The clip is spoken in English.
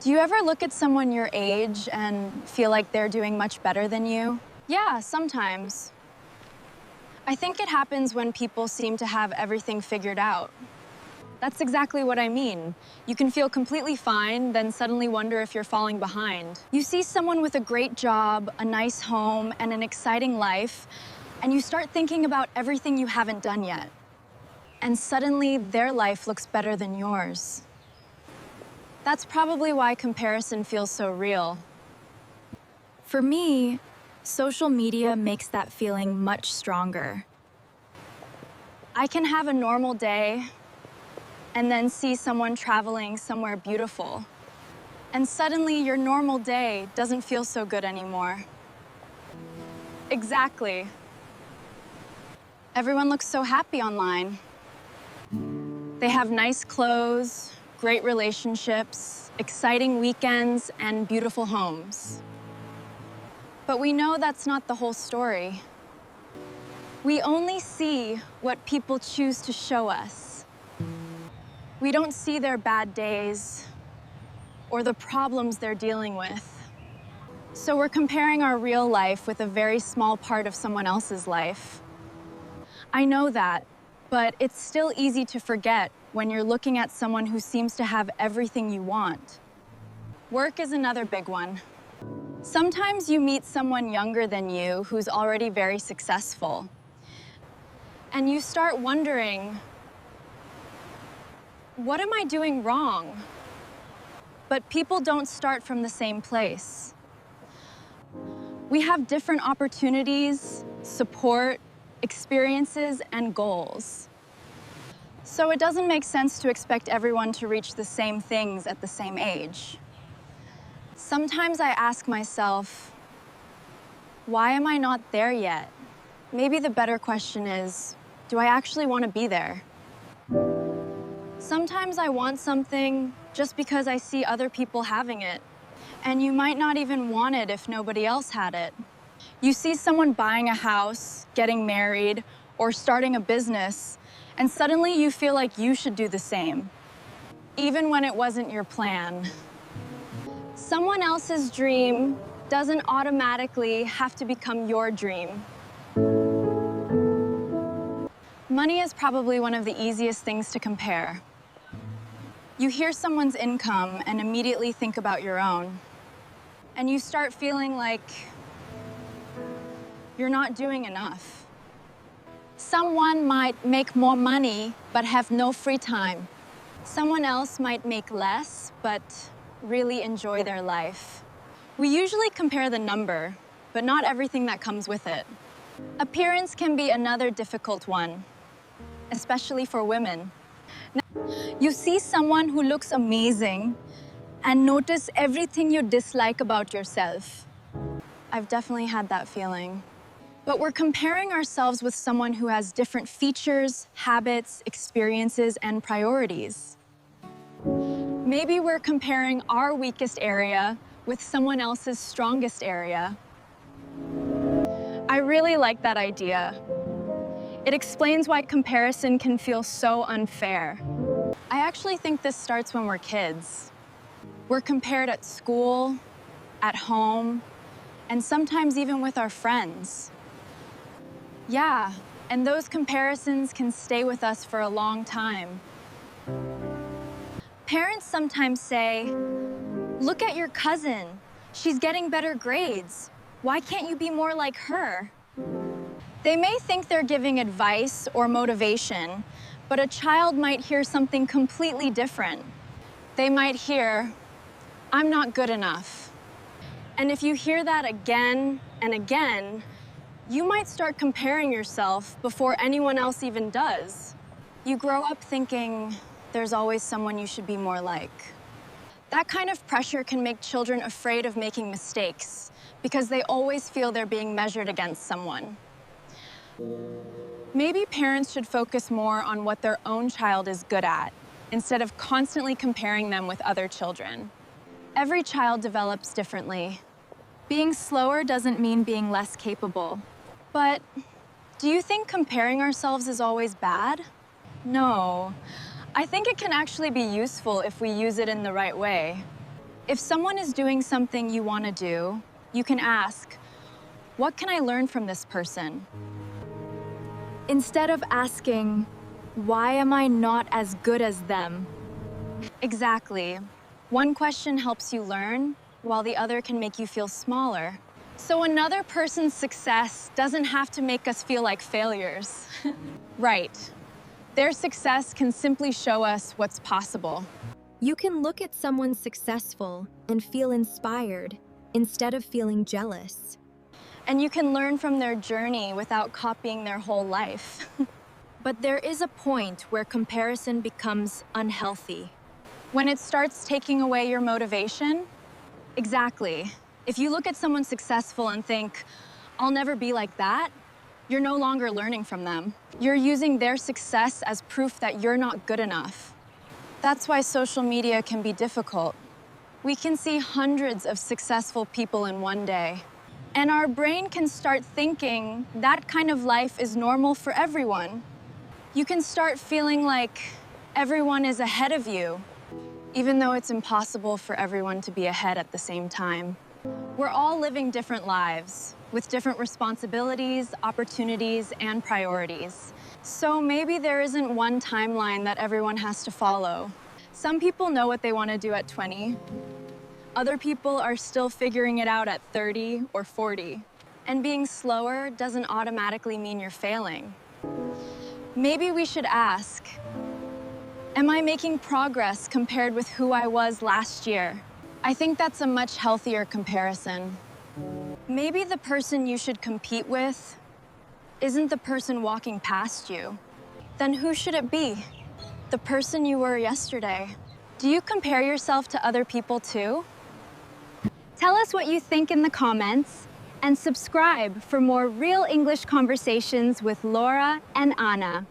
Do you ever look at someone your age and feel like they're doing much better than you? Yeah, sometimes. I think it happens when people seem to have everything figured out. That's exactly what I mean. You can feel completely fine, then suddenly wonder if you're falling behind. You see someone with a great job, a nice home, and an exciting life, and you start thinking about everything you haven't done yet. And suddenly, their life looks better than yours. That's probably why comparison feels so real. For me, social media makes that feeling much stronger. I can have a normal day and then see someone traveling somewhere beautiful. And suddenly your normal day doesn't feel so good anymore. Exactly. Everyone looks so happy online. They have nice clothes, great relationships, exciting weekends, and beautiful homes. But we know that's not the whole story. We only see what people choose to show us. We don't see their bad days or the problems they're dealing with. So we're comparing our real life with a very small part of someone else's life. I know that, but it's still easy to forget when you're looking at someone who seems to have everything you want. Work is another big one. Sometimes you meet someone younger than you who's already very successful. And you start wondering, what am I doing wrong? But people don't start from the same place. We have different opportunities, support, experiences, and goals. So it doesn't make sense to expect everyone to reach the same things at the same age. Sometimes I ask myself, why am I not there yet? Maybe the better question is, do I actually want to be there? Sometimes I want something just because I see other people having it, and you might not even want it if nobody else had it. You see someone buying a house, getting married, or starting a business, and suddenly you feel like you should do the same, even when it wasn't your plan. Someone else's dream doesn't automatically have to become your dream. Money is probably one of the easiest things to compare. You hear someone's income and immediately think about your own. And you start feeling like you're not doing enough. Someone might make more money but have no free time. Someone else might make less but really enjoy their life. We usually compare the number, but not everything that comes with it. Appearance can be another difficult one, especially for women. You see someone who looks amazing and notice everything you dislike about yourself. I've definitely had that feeling. But we're comparing ourselves with someone who has different features, habits, experiences, and priorities. Maybe we're comparing our weakest area with someone else's strongest area. I really like that idea. It explains why comparison can feel so unfair. I actually think this starts when we're kids. We're compared at school, at home, and sometimes even with our friends. Yeah, and those comparisons can stay with us for a long time. Parents sometimes say, "Look at your cousin. She's getting better grades. Why can't you be more like her?" They may think they're giving advice or motivation, but a child might hear something completely different. They might hear, "I'm not good enough." And if you hear that again and again, you might start comparing yourself before anyone else even does. You grow up thinking there's always someone you should be more like. That kind of pressure can make children afraid of making mistakes because they always feel they're being measured against someone. Maybe parents should focus more on what their own child is good at instead of constantly comparing them with other children. Every child develops differently. Being slower doesn't mean being less capable. But do you think comparing ourselves is always bad? No. I think it can actually be useful if we use it in the right way. If someone is doing something you want to do, you can ask, what can I learn from this person? Instead of asking, why am I not as good as them? Exactly. One question helps you learn, while the other can make you feel smaller. So another person's success doesn't have to make us feel like failures. Right. Their success can simply show us what's possible. You can look at someone successful and feel inspired instead of feeling jealous. And you can learn from their journey without copying their whole life. But there is a point where comparison becomes unhealthy. When it starts taking away your motivation? Exactly. If you look at someone successful and think, I'll never be like that, you're no longer learning from them. You're using their success as proof that you're not good enough. That's why social media can be difficult. We can see hundreds of successful people in one day. And our brain can start thinking that kind of life is normal for everyone. You can start feeling like everyone is ahead of you, even though it's impossible for everyone to be ahead at the same time. We're all living different lives, with different responsibilities, opportunities, and priorities. So maybe there isn't one timeline that everyone has to follow. Some people know what they want to do at 20. Other people are still figuring it out at 30 or 40. And being slower doesn't automatically mean you're failing. Maybe we should ask, am I making progress compared with who I was last year? I think that's a much healthier comparison. Maybe the person you should compete with isn't the person walking past you. Then who should it be? The person you were yesterday. Do you compare yourself to other people too? Tell us what you think in the comments and subscribe for more real English conversations with Laura and Anna.